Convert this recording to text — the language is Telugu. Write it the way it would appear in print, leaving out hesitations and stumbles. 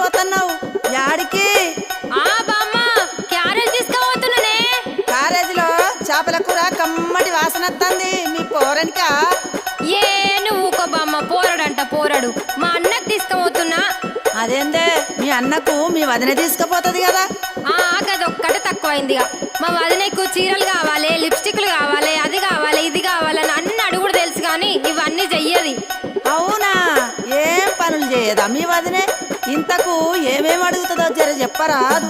పోతున్నావు యాడికి? బామ్మ క్యారేజ్ తీసుకుపోతున్నానే. క్యారేజీలో చేపల కూర కమ్మటి వాసన వస్తుంది. మీ పోరనికా? ఏ నువ్వు ఊకో బామ్మ, పోరడంట పోరడు. మా అన్నకు తీసుకుపోతున్నా. అదేందే మీ అన్నకు మీ వదిన తీసుకుపోతుంది కదా? గదొక్కటి తక్కువైందిగా. మా వదినకు చీరలు కావాలి, లిప్స్టిక్లు కావాలి, అది కావాలి, ఇది కావాలని అన్ని అడుగుడు తెలుసు కానీ ఇవన్నీ చెయ్యది. అవునా? ఏం పనులు చేయదా మీ వదినే? ఇంతకు ఏమేమి అడుగుతుందో జర చెప్పరాదు.